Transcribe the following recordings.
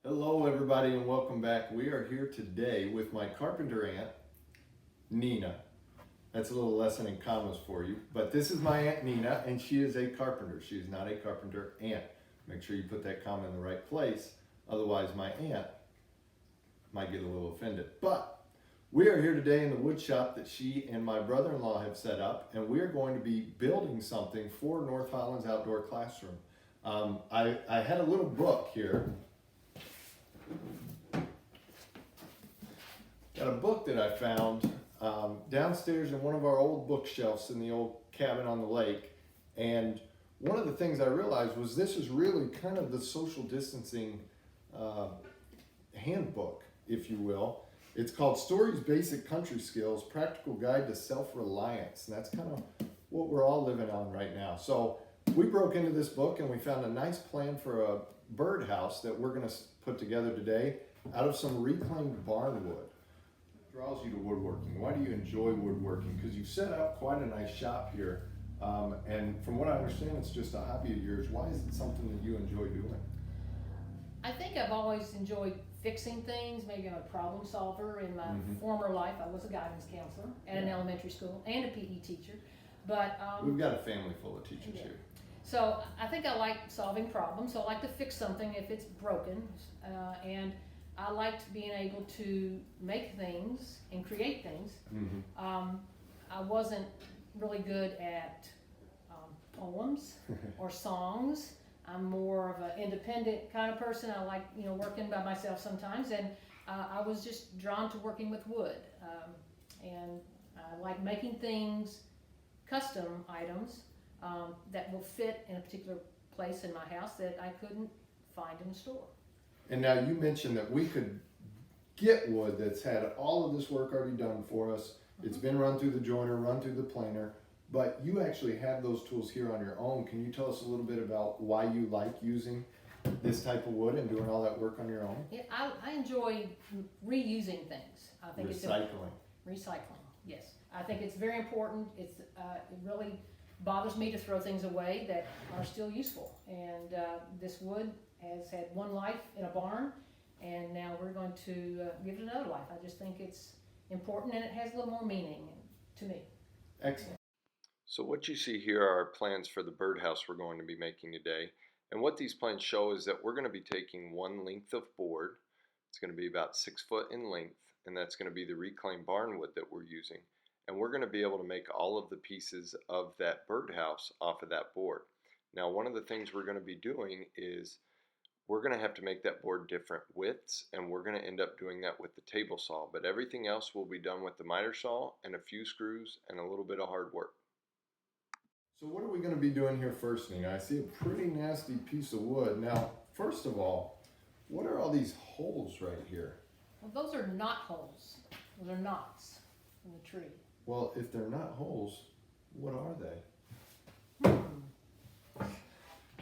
Hello everybody and welcome back. We are here today with my carpenter aunt, Neena. That's a little lesson in commas for you. But this is my Aunt Neena and she is a carpenter. She is not a carpenter aunt. Make sure you put that comma in the right place. Otherwise my aunt might get a little offended. But we are here today in the wood shop that she and my brother-in-law have set up, and we are going to be building something for North Holland's outdoor classroom. I had a little book here. Got a book that I found downstairs in one of our old bookshelves in the old cabin on the lake, and one of the things I realized was this is really kind of the social distancing handbook, if you will. It's called Stories, Basic Country Skills, Practical Guide to Self-Reliance, and that's kind of what we're all living on right now. So we broke into this book and we found a nice plan for a birdhouse that we're going to put together today out of some reclaimed barn wood. What draws you to woodworking? Why do you enjoy woodworking? Because you've set up quite a nice shop here, and from what I understand, it's just a hobby of yours. Why is it something that you enjoy doing? I think I've always enjoyed fixing things. Maybe I'm a problem solver. In my former life, I was a guidance counselor at an elementary school and a PE teacher. But we've got a family full of teachers here. So I think I like solving problems. So I like to fix something if it's broken, and I liked being able to make things and create things. I wasn't really good at poems or songs. I'm more of an independent kind of person. I like, working by myself sometimes, and I was just drawn to working with wood. And I like making things, custom items, that will fit in a particular place in my house that I couldn't find in the store. And now you mentioned that we could get wood that's had all of this work already done for us. It's been run through the joiner, run through the planer. But you actually have those tools here on your own. Can you tell us a little bit about why you like using this type of wood and doing all that work on your own? Yeah, I enjoy reusing things. I think recycling, yes. I think it's very important. It really bothers me to throw things away that are still useful. And this wood has had one life in a barn, and now we're going to give it another life. I just think it's important, and it has a little more meaning to me. Excellent. So what you see here are our plans for the birdhouse we're going to be making today. And what these plans show is that we're going to be taking one length of board. It's going to be about 6 foot in length, and that's going to be the reclaimed barn wood that we're using. And we're going to be able to make all of the pieces of that birdhouse off of that board. Now, one of the things we're going to be doing is we're going to have to make that board different widths, and we're going to end up doing that with the table saw. But everything else will be done with the miter saw and a few screws and a little bit of hard work. So what are we going to be doing here first, Neena? I see a pretty nasty piece of wood. Now, first of all, what are all these holes right here? Well, those are knot holes. Those are knots in the tree. Well, if they're not holes, what are they?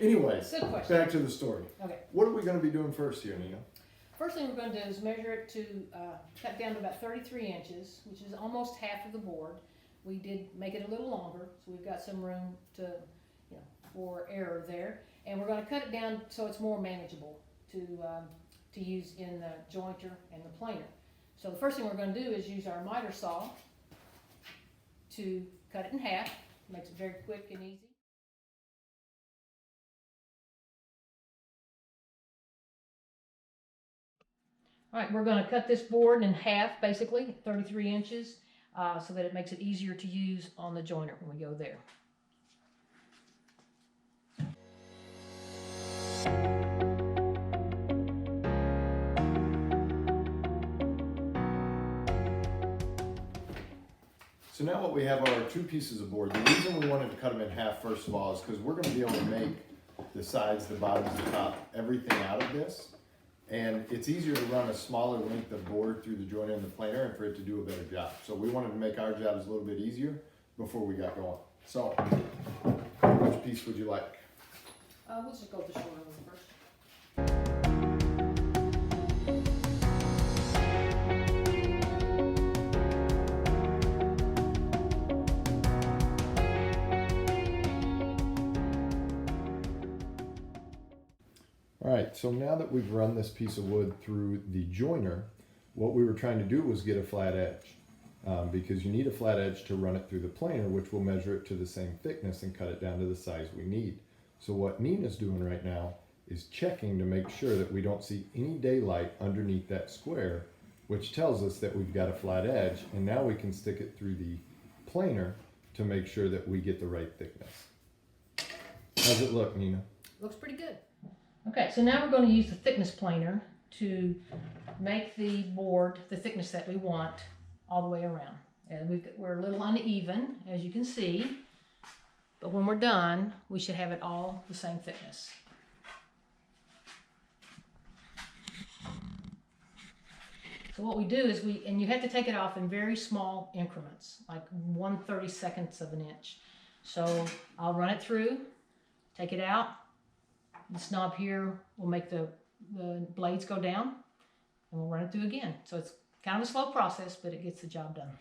Anyways, Good question. back to the story. Okay. What are we going to be doing first here, Neena? First thing we're going to do is measure it to cut down to about 33 inches, which is almost half of the board. We did make it a little longer, so we've got some room to, for error there. And we're going to cut it down so it's more manageable to use in the jointer and the planer. So the first thing we're going to do is use our miter saw to cut it in half. Makes it very quick and easy. All right, we're going to cut this board in half, basically, 33 inches. So that it makes it easier to use on the joiner when we go there. So now what we have are our two pieces of board. The reason we wanted to cut them in half, first of all, is because we're going to be able to make the sides, the bottoms, the top, everything out of this. And it's easier to run a smaller length of board through the joiner and the planer and for it to do a better job. So we wanted to make our jobs a little bit easier before we got going. So, which piece would you like? We'll just go with the shorter one first. All right, so now that we've run this piece of wood through the joiner, what we were trying to do was get a flat edge. Because you need a flat edge to run it through the planer, which will measure it to the same thickness and cut it down to the size we need. So what Neena's doing right now is checking to make sure that we don't see any daylight underneath that square, which tells us that we've got a flat edge, and now we can stick it through the planer to make sure that we get the right thickness. How's it look, Neena? Looks pretty good. Okay, so now we're going to use the thickness planer to make the board the thickness that we want all the way around. And we're a little uneven, as you can see, but when we're done, we should have it all the same thickness. So what we do is and you have to take it off in very small increments, like 1/32 of an inch. So I'll run it through, take it out. This knob here will make the blades go down, and we'll run it through again. So it's kind of a slow process, but it gets the job done.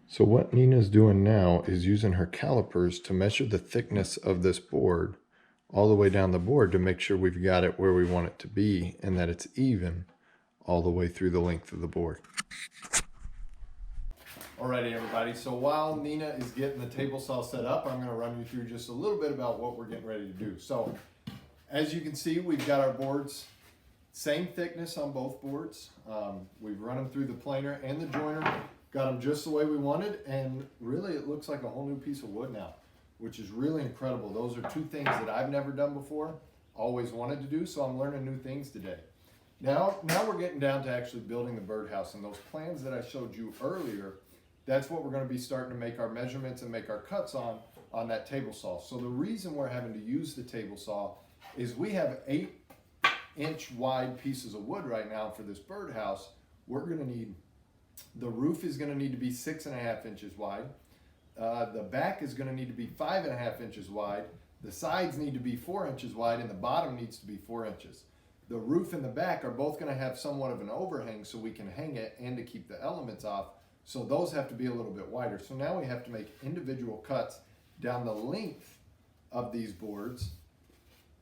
So what Neena's doing now is using her calipers to measure the thickness of this board all the way down the board to make sure we've got it where we want it to be and that it's even all the way through the length of the board. Alrighty everybody, so while Neena is getting the table saw set up, I'm going to run you through just a little bit about what we're getting ready to do. So as you can see, we've got our boards same thickness on both boards. We've run them through the planer and the joiner. Got them just the way we wanted, and really it looks like a whole new piece of wood now, which is really incredible. Those are two things that I've never done before, always wanted to do, so I'm learning new things today. Now we're getting down to actually building the birdhouse, and those plans that I showed you earlier, that's what we're going to be starting to make our measurements and make our cuts on that table saw. So the reason we're having to use the table saw is we have 8-inch wide pieces of wood right now for this birdhouse. We're going to need the roof is going to need to be 6.5 inches wide. The back is going to need to be 5.5 inches wide. The sides need to be 4 inches wide, and the bottom needs to be 4 inches. The roof and the back are both going to have somewhat of an overhang so we can hang it and to keep the elements off. So those have to be a little bit wider. So now we have to make individual cuts down the length of these boards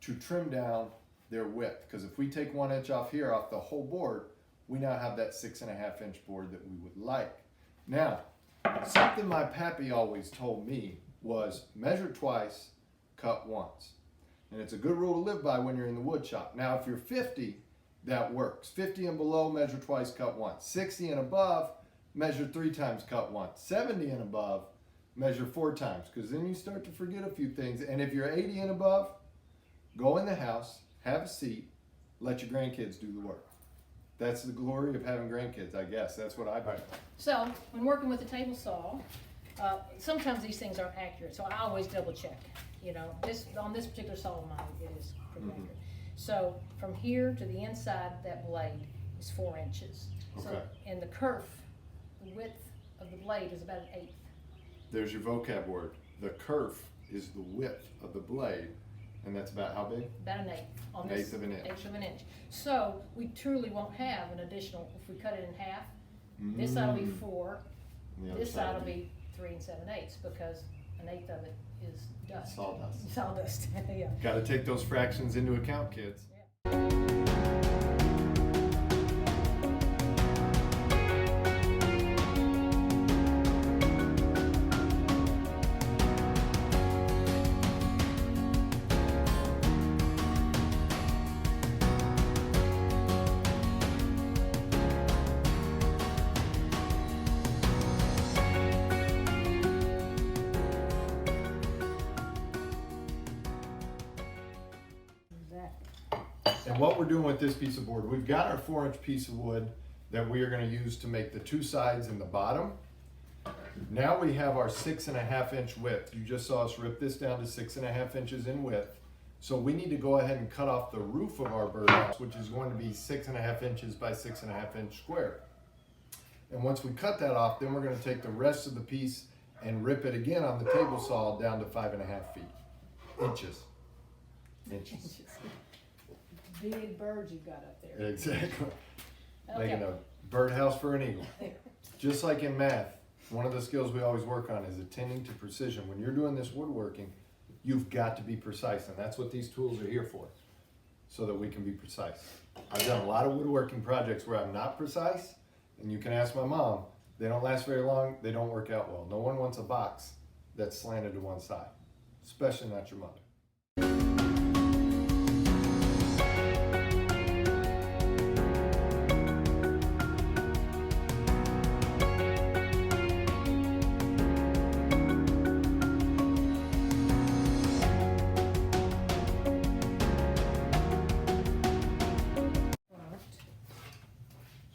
to trim down their width. Because if we take 1 inch off here, off the whole board, we now have that 6.5 inch board that we would like. Now, something my pappy always told me was measure twice, cut once. And it's a good rule to live by when you're in the wood shop. Now, if you're 50, that works. 50 and below, measure twice, cut once. 60 and above, measure 3 times, cut once. 70 and above, measure 4 times, because then you start to forget a few things. And if you're 80 and above, go in the house, have a seat, let your grandkids do the work. That's the glory of having grandkids, I guess. That's what I've done. So when working with the table saw, sometimes these things aren't accurate, so I always double check. You know, on this particular saw of mine, it is pretty accurate. So from here to the inside, that blade is 4 inches. Okay. So, and the kerf, the width of the blade is about 1/8. There's your vocab word. The kerf is the width of the blade. And that's about how big? About 1/8. On An this, 1/8 of an inch. 1/8 of an inch. So we truly won't have an additional, if we cut it in half, this side will be 4, this side will be 3 7/8, because 1/8 of it is dust. Sawdust. Sawdust, yeah. Got to take those fractions into account, kids. And what we're doing with this piece of board, we've got our 4 inch piece of wood that we are going to use to make the two sides and the bottom. Now we have our 6.5 inch width. You just saw us rip this down to 6.5 inches in width. So we need to go ahead and cut off the roof of our birdhouse, which is going to be 6.5 inches by 6.5 inch square. And once we cut that off, then we're going to take the rest of the piece and rip it again on the table saw down to 5.5 feet. Inches. Big birds you've got up there. Exactly. Okay. Making a birdhouse for an eagle. Just like in math, one of the skills we always work on is attending to precision. When you're doing this woodworking, you've got to be precise, and that's what these tools are here for, so that we can be precise. I've done a lot of woodworking projects where I'm not precise, and you can ask my mom, they don't last very long, they don't work out well. No one wants a box that's slanted to one side, especially not your mother.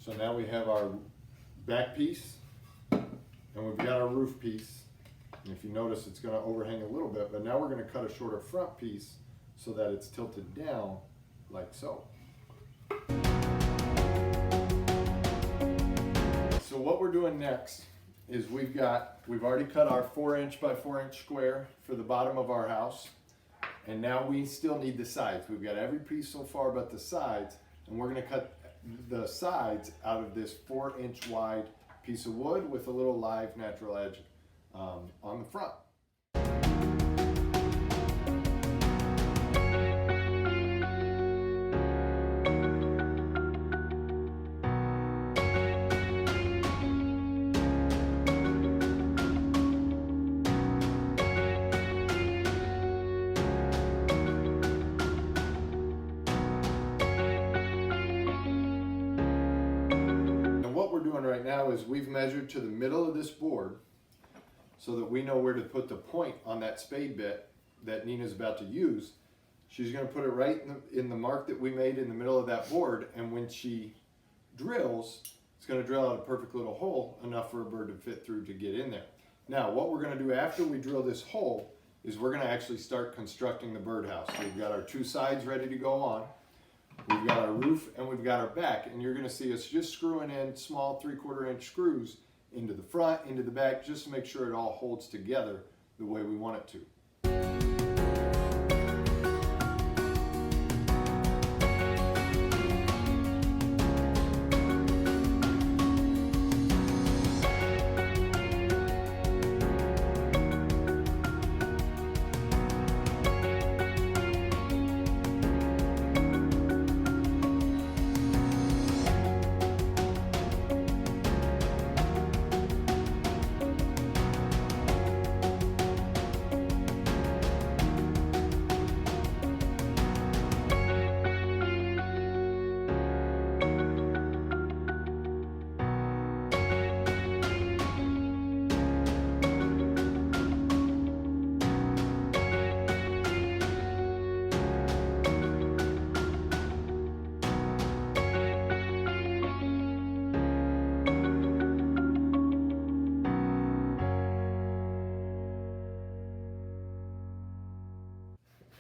So now we have our back piece, and we've got our roof piece. And if you notice, it's going to overhang a little bit, but now we're going to cut a shorter front piece so that it's tilted down like so. So what we're doing next is we've already cut our 4-inch by 4-inch square for the bottom of our house. And now we still need the sides. We've got every piece so far but the sides, and we're going to cut the sides out of this 4-inch wide piece of wood with a little live natural edge on the front. Right now is we've measured to the middle of this board so that we know where to put the point on that spade bit that Neena's about to use. She's going to put it right in the mark that we made in the middle of that board, and when she drills, it's going to drill out a perfect little hole enough for a bird to fit through to get in there. Now what we're going to do after we drill this hole is we're going to actually start constructing the birdhouse. We've got our two sides ready to go on. We've got our roof and we've got our back, and you're going to see us just screwing in small 3/4 inch screws into the front, into the back, just to make sure it all holds together the way we want it to.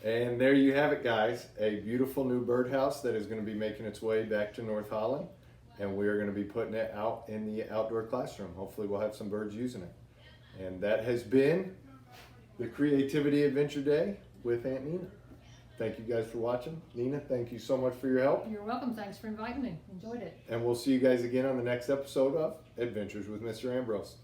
And there you have it, guys, a beautiful new birdhouse that is going to be making its way back to North Holland, and we are going to be putting it out in the outdoor classroom. Hopefully we'll have some birds using it. And that has been the Creativity Adventure Day with Aunt Neena. Thank you guys for watching. Neena, thank you so much for your help. You're welcome. Thanks for inviting me. Enjoyed it. And we'll see you guys again on the next episode of Adventures with Mr. Ambrose.